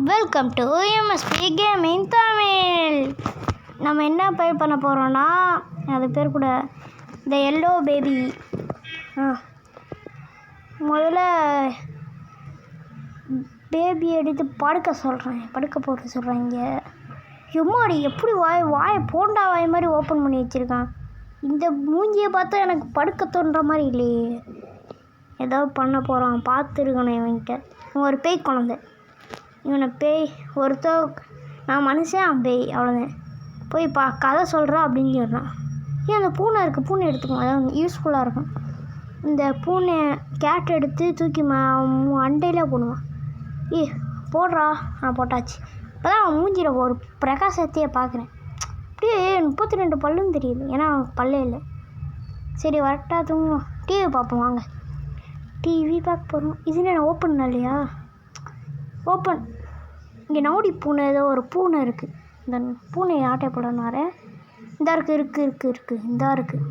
Welcome to MSP gaming Tamil. நம்ம என்ன play பண்ண போகிறோன்னா, அது பேர் கூட இந்த எல்லோ பேபி. முதல்ல பேபி எடுத்து படுக்க போட்டு சொல்கிறாங்க. எம்மாடி எப்படி வாயை போண்டா வாய் மாதிரி ஓப்பன் பண்ணி வச்சுருக்கான். இந்த மூஞ்சியை பார்த்தா எனக்கு படுக்க தோன்ற மாதிரி இல்லையே. ஏதாவது பண்ண போகிறான், பார்த்துருக்கணும். இவன்கிட்ட இவன் ஒரு பேய் குழந்தை. இவனை பேய் நான் மனுஷன், அவன் பேய், அவ்வளோதான். போய் கதை சொல்கிறான் அப்படின்னு சொல்கிறான். ஏன் அந்த பூனை இருக்குது, பூனை எடுத்துக்குவோம், அதான் யூஸ்ஃபுல்லாக இருக்கும். இந்த பூனை கேட் எடுத்து தூக்கி அண்டையில் போடுவான். போடுறா. போட்டாச்சு. இப்போ தான் அவன் மூஞ்சியில் ஒரு பிரகாசத்தையே பார்க்குறேன். அப்படியே 32 பல்லும் தெரியுது, ஏன்னா பல்லே இல்லை. சரி வரட்டா, தூங்குவோம். டிவி பார்ப்போம் வாங்க. டிவி பார்க்க போகிறோம். இது நான் ஓப்பன் இல்லையா? ஓப்பன். இங்கே நவுடி பூனை, ஏதோ ஒரு பூனை இருக்குது. இந்த பூனையை ஆட்டை போடனாரு. இந்தா இருக்குது இந்தா இருக்குது.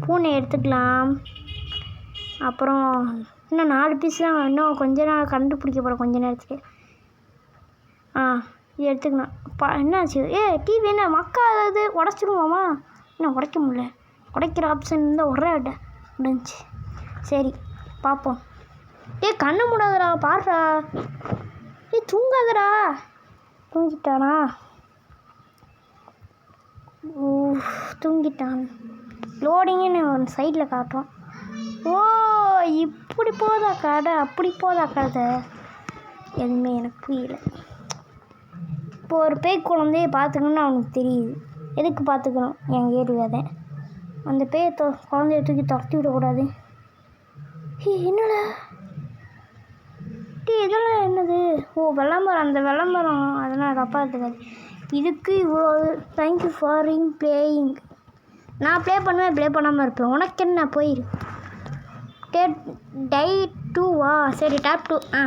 பூனை எடுத்துக்கலாம். அப்புறம் இன்னும் 4 பீஸ் தான். இன்னும் கொஞ்ச நாள் கண்டுபிடிக்க போகிறேன், கொஞ்ச நேரத்துக்கு. இது எடுத்துக்கலாம். என்னாச்சு? டிவி என்ன மக்கா அதாவது உடச்சிடுவோமா? என்ன உடைக்க முடியல. உடைக்கிற ஆப்ஷன் இருந்தால் ஒரே அட்டை முடிஞ்சிச்சு. சரி பார்ப்போம். கண்ணை மூடாதடா, பாடுறா. தூங்காதடா. தூங்கிட்டானா? தூங்கிட்டான். லோடிங்குன்னு ஒரு சைடில் காட்டுறோம். இப்படி போதா கதை, அப்படி போதா கதை, எதுவுமே எனக்கு புரியல. இப்போ ஒரு பேய் குழந்தைய பார்த்துக்கணுன்னு அவனுக்கு தெரியுது. எதுக்கு பார்த்துக்கணும்? என் ஏரியாதான். அந்த பேயை குழந்தைய தூக்கி துரத்தி விடக்கூடாது. என்னடா இதெல்லாம் என்னது? விளம்பரம். அந்த விளம்பரம் அதெல்லாம் தப்பாக இருக்காது. இதுக்கு இவ்வளோ தேங்க்யூ ஃபார் பிளேயிங். நான் ப்ளே பண்ணுவேன், ப்ளே பண்ணாமல் இருப்பேன். உனக்கு என்ன? போயிரு. டை 2வா? சரி டாப் 2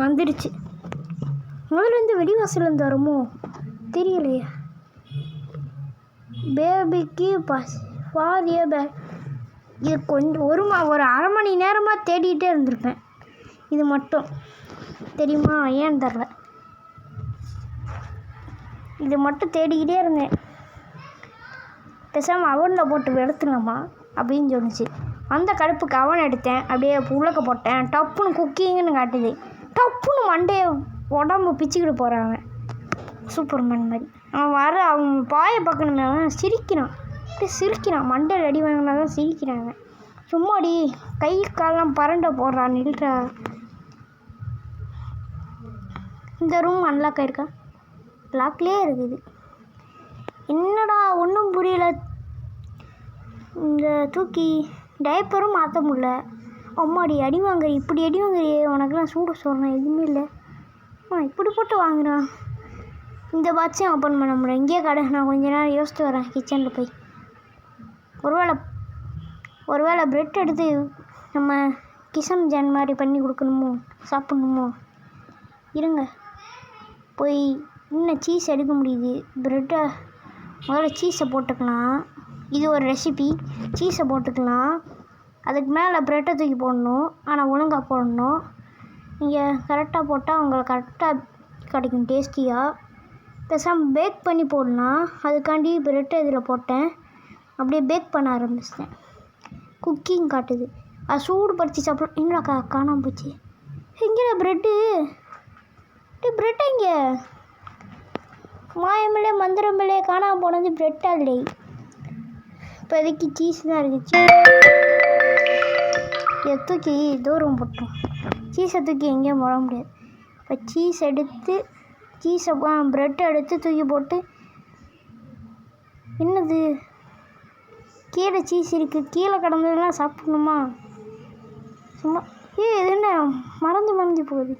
வந்துடுச்சு. முதல்லேருந்து வெடிவாசலேருந்து வருமோ தெரியலையே. பேபிக்கு ஃபார் பேக். இது கொஞ்சம் ஒரு அரை மணி நேரமாக தேடிகிட்டே இருந்திருப்பேன். இது மட்டும் தெரியுமா? ஏன்னு தெரில. இது மட்டும் தேடிக்கிட்டே இருந்தேன். பேசாமல் அவனில் போட்டு எடுத்துடலாமா அப்படின்னு சொன்னிச்சு. அந்த கடுப்புக்கு அவன் எடுத்தேன். அப்படியே உள்ளக்க போட்டேன். டப்புன்னு குக்கிங்குன்னு காட்டுது. டப்புன்னு மண்டையை உடம்பு பிச்சுக்கிட்டு போகிறாங்க. சூப்பர்மேன் மாதிரி. அவன் பாயை பார்க்கணுமே. அவன் சிரிக்கிறான். அப்படியே சிரிக்கிறான். மண்டையில் அடி வாங்கினா தான் சிரிக்கிறாங்க. சும்மாடி கை காலெலாம் பரண்டை போடுறான். நில்றா. இந்த ரூம் அன்லாக் ஆயிருக்கா? லாக்லேயே இருக்குது. என்னடா ஒன்றும் புரியல. இந்த தூக்கி டைப்பரும் மாற்ற முடியல. அம்மாடி அடி வாங்குறி, இப்படி அடி வாங்குறியே. உனக்குலாம் சூடு சொல்கிறேன், எதுவுமே இல்லை. இப்படி போட்டு வாங்குறான். இந்த பாட்சையும் ஓப்பன் பண்ண முடியல. இங்கேயே கடை. நான் கொஞ்ச நேரம் யோசித்து வரேன் கிச்சனில் போய். ஒருவேளை ப்ரெட் எடுத்து நம்ம கிசன் ஜான் மாதிரி பண்ணி கொடுக்கணுமோ, சாப்பிட்ணுமோ? இருங்க போய் இன்னும் சீஸ் எடுக்க முடியுது. ப்ரெட்டை முதல்ல சீஸை போட்டுக்கலாம். இது ஒரு ரெசிபி. சீஸை போட்டுக்கலாம். அதுக்கு மேலே ப்ரெட்டை தூக்கி போடணும். ஆனால் ஒழுங்காக போடணும். நீங்கள் கரெக்டாக போட்டால் உங்களுக்கு கரெக்டாக கிடைக்கும், டேஸ்டியாக. பேசாமல் பேக் பண்ணி போடலாம். அதுக்காண்டி ப்ரெட்டை இதில் போட்டேன். அப்படியே பேக் பண்ண ஆரம்பிச்சிட்டேன். குக்கிங் காட்டுது. அது சூடு பறித்து சாப்பிட. என்னடா காணாமல் போச்சு. எங்கேடா ப்ரெட்டு? ப்ரெட் எங்கே? மாயமில்லே மந்திரமில்லே, காணாமல் போனது ப்ரெட்டா இல்லை. இப்போதைக்கு சீஸ் தான் இருந்துச்சு. இதை தூக்கி தூரம் போட்டோம். சீஸை தூக்கி எங்கேயும் போட முடியாது. இப்போ ப்ரெட்டை எடுத்து தூக்கி போட்டு. என்னது? கீழே சீஸ் இருக்குது. கீழே கிடந்ததெல்லாம் சாப்பிடணுமா? சும்மா இது என்ன மறந்து போகுது.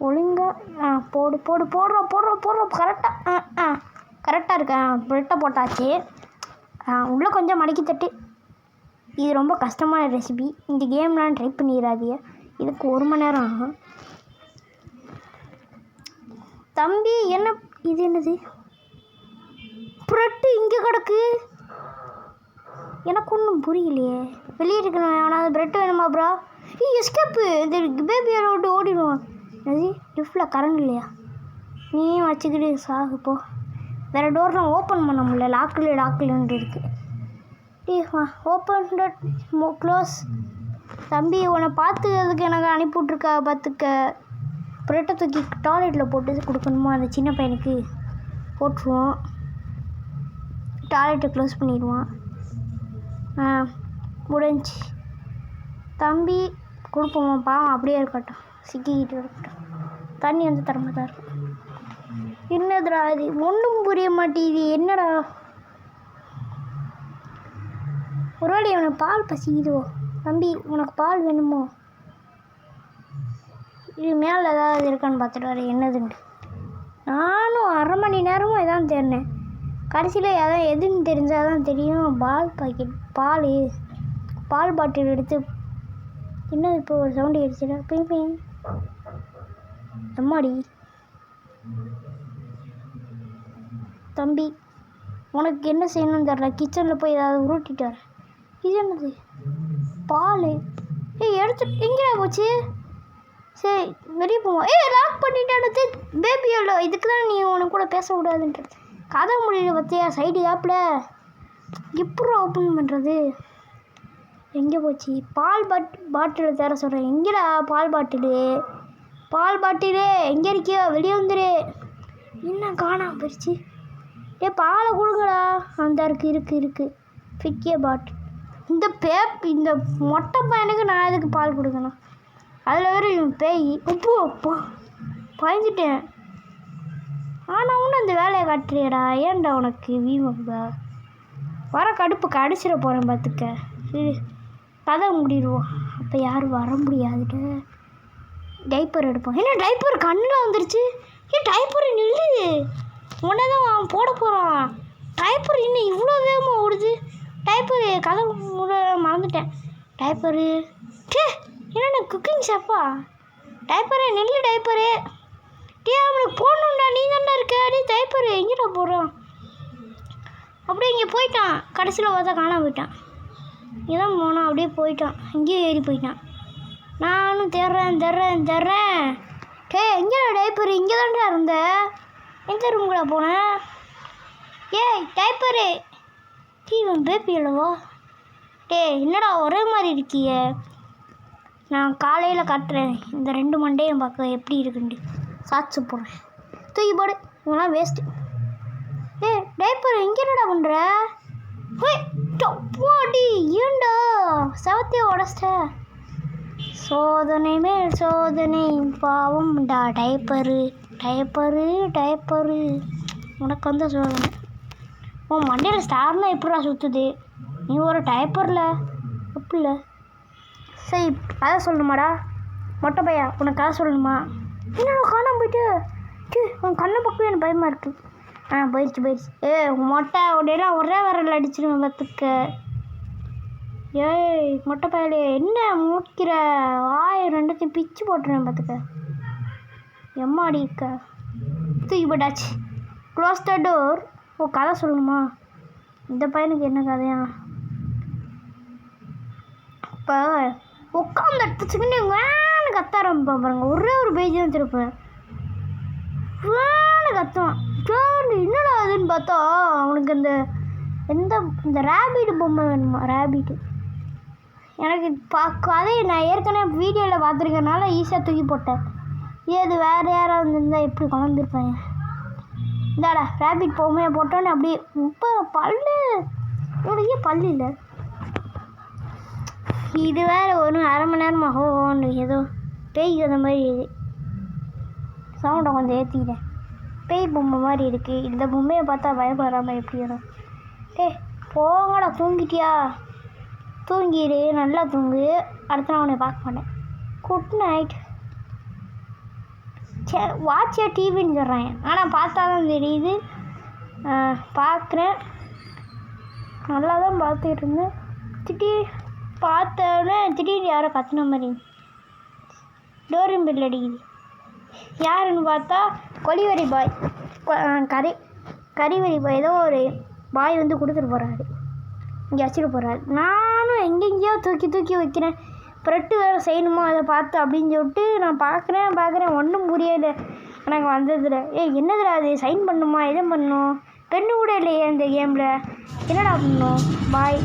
ஒழுங்காக போடுறோம். கரெக்டாக இருக்கா? ப்ரெட்டை போட்டாச்சு. உள்ளே கொஞ்சம் மடக்கி தட்டு. இது ரொம்ப கஷ்டமான ரெசிபி. இந்த கேம்லாம் ட்ரை பண்ணிடாதீங்க. இதுக்கு 1 மணி நேரம் ஆகும். தம்பி என்ன இது? என்னது? ப்ரெட்டு இங்கே கிடக்கு. எனக்கு ஒன்றும் புரியலையே. வெளியே இருக்கணும். ஆனால் ப்ரெட்டு வேணுமா ப்ரா? எஸ்கேப்பு. இந்த பேபியோட விட்டு ஓடிடுவான். அது லிஃப்டில் கரண்ட் இல்லையா? நீயும் வச்சுக்கிட்டு சாகு போ. வேறு டோர்லாம் ஓப்பன் பண்ண முடியல, லாக்கில்ன்ட்டு இருக்குது. Open close. தம்பி உன்னை பார்த்துக்கிறதுக்கு எனக்கு அனுப்பிவிட்ருக்கா பார்த்துக்க. பிரெட்டை தூக்கி டாய்லெட்டில் போட்டு கொடுக்கணுமா அந்த சின்ன பையனுக்கு? போட்டுருவோம். டாய்லெட்டை க்ளோஸ் பண்ணிடுவான். முடிஞ்சு. தம்பி கொடுப்போமா? பாவம் அப்படியே இருக்கட்டும், சிக்கிக்கிட்டு இருக்கட்டும். தண்ணி வந்து தரமாதான் இருக்கும். என்னதுடா அது ஒன்றும் புரிய மாட்டேங்குது. என்னடா ஒரு வேளை அவனுக்கு பால் பசிக்குதோ? தம்பி உனக்கு பால் வேணுமோ? இது மேலே ஏதாவது இருக்கான்னு பார்த்துட்டு வர என்னதுன்ட்டு. நானும் அரை மணி நேரமும் எதான் தேடினேன். கடைசியில் எதுன்னு தெரிஞ்சால் தான் தெரியும். பால் பாட்டில் எடுத்து என்ன இப்போ ஒரு சவுண்டு அடிச்சிடா பிங். அம்மாடி தம்பி உனக்கு என்ன செய்யணும்னு தெரில. கிச்சனில் போய் ஏதாவது உருட்டிட்டு வரேன். இது என்னது? பால். எடுத்து எங்கேயா போச்சு? சரி வெளியே போவோம். லாக் பண்ணிட்டானது பேபி. எவ்வளோ இதுக்கு தான் நீ உனக்கு கூட பேசக்கூடாதுன்றது. கதை முடியல பார்த்தியா? சைடு ஆப்பில் எப்படி ஓப்பன் பண்ணுறது? எங்கே போச்சு? பால் பாட்டில் தர சொல்கிறேன். எங்கேடா பால் பாட்டிலு எங்கே இருக்கியோ? வெளியே வந்துடு. என்ன காணாம போயிடுச்சு? பாலை கொடுங்கடா. அந்த இருக்கு ஃபிக்கிய பாட்டில். இந்த மொட்டை பையனுக்கு நான் எதுக்கு பால் கொடுக்கணும்? அதில் வேறு பேய் உப்பு பாய்ஞ்சிட்டேன். ஆனால் ஒன்று அந்த வேலையை காட்டுறியடா. ஏன்டா உனக்கு வீம்பா? வர கடுப்பு கடிச்சிட போகிறேன் பார்த்துக்க. கதை முடிடுவோம். அப்போ யாரும் வர முடியாதுட்டு. டைப்பர் எடுப்போம். என்ன டைப்பர் கண்ணில் வந்துருச்சு? டைப்பர் நில்லு. உடனே தான் அவன் போட போகிறான். டைப்பர் இன்னும் இவ்வளோ வேகமாக ஓடுது. டைப்பர் கதை மறந்துட்டேன். டைப்பரு என்னென்ன குக்கிங் ஷாப்பா? டைப்பரு நில்லு. டைப்பரு அவனுக்கு போடணும்டா. நீ தானே இருக்க. டைப்பரு எங்கேடா போடுறான்? அப்படியே இங்கே போயிட்டான். கடைசியில் பார்த்தா காணாம போயிட்டான். இதான் போனான். அப்படியே போயிட்டான். இங்கேயே ஏறி போயிட்டான். நானும் தேடுறேன். எங்கேடா டைப்பரு? இங்கே தான்டா இருந்த. எந்த ரூம்குள்ளே போனேன்? டைப்பரு இவன் பேபி அல்லவா? என்னடா ஒரே மாதிரி இருக்கிய? நான் காலையில் காட்டுறேன். இந்த 2 மண்டையும் பார்க்க எப்படி இருக்குன்ட்டு சாட்சி போடுறேன். தூக்கி போடு. இவங்களாம் வேஸ்ட்டு. டைப்பர் எங்கேடா பண்ணுற? போடி. ஏண்டா செவத்தையே உடச்சிட்ட? சோதனை மேல் சோதனை பாவம்டா. டைப்பரு உனக்கு வந்து சோதனை. உன் மண்டையில் ஸ்டார்னால் எப்படிடா சுற்றுது? நீ ஒரு டைப்பரில் அப்படில்ல. சரி கதை சொல்லணுமாடா? மொட்டை பையா உனக்கு கதை சொல்லணுமா? என்னடா காணாம போயிட்டு? உன் கண்ணை பக்கம் எனக்கு பயமாக இருக்குது. போயிடுச்சு. உன் மொட்டை உடையெல்லாம் ஒரே வரல அடிச்சிருவேன் பார்த்துக்க. மொட்டை பையலே என்ன மூக்கிற? வாயை 2த்தையும் பிச்சு போட்டுருவேன் பார்த்துக்க. எம்மாடி இருக்க. தூக்கி போட்டாச்சு. Close the door. கதை சொல்லணுமா? இந்த பையனுக்கு என்ன கதையா? இப்போ உட்காந்து எடுத்துச்சுக்கின்னு வேணு கத்த ஆரம்பிப்பான் பாருங்க. ஒரே ஒரு பேஜ் தான் திருப்பேன். வேணு கத்துவான். என்னடா அதுன்னு பார்த்தா அவனுக்கு இந்த ரேபிட் பொம்மை வேணுமா? ரேபிட்டு எனக்கு கதை நான் ஏற்கனவே வீடியோவில் பார்த்துருக்கனால ஈஸியாக தூக்கி போட்டேன். இது வேறு யாராவது இருந்தால் எப்படி கலந்துருப்பாங்க. இந்தாடா ரேபிட் பொம்மையை போட்டோன்னு அப்படியே இப்போ பல்லு இவனுக்கே பல்லு இல்லை. இது வேறு ஒரு அரை மணி நேரமாக ஓண்டு ஏதோ பேய்க்கு அந்த மாதிரி இது சவுண்டை கொஞ்சம் ஏற்றிக்கிட்டேன். பேய் பொம்மை மாதிரி இருக்குது. இந்த பொம்மையை பார்த்தா பயப்படாமல் எப்படி வரும்? போங்கடா. தூங்கிட்டியா? தூங்கிடு, நல்லா தூங்கு. அடுத்த நாள் உன்னை பார்க்க மாட்டேன். Good night. வாட்சியா டிவின்னு சொல்கிறேன். ஆனால் பார்த்தா தான் தெரியுது. பார்க்குறேன். நல்லா தான் பார்த்துக்கிட்டு இருந்தேன். பார்த்தோன்னே திடீர்னு யாரோ கத்துன மாதிரி டோரின் பெல் அடிக்குது. யாருன்னு பார்த்தா கொலிவரி பாய். கறிவரி பாய். ஏதோ ஒரு பாய் வந்து கொடுத்துட்டு போகிறாரு. இங்கே வச்சுட்டு போகிறாரு. நானும் எங்கெங்கேயோ தூக்கி வைக்கிறேன். ப்ரெட்டு வேறு செய்யணுமா அதை பார்த்து அப்படின்னு சொல்லிட்டு நான் பார்க்குறேன் ஒன்றும் புரியலை எனக்கு வந்ததில்ல. என்னதுடா அது சைன் பண்ணணுமா எதுவும் பண்ணணும் பெண்ணு கூட இல்லையே இந்த கேமில் என்னடா பண்ணணும் பாய்.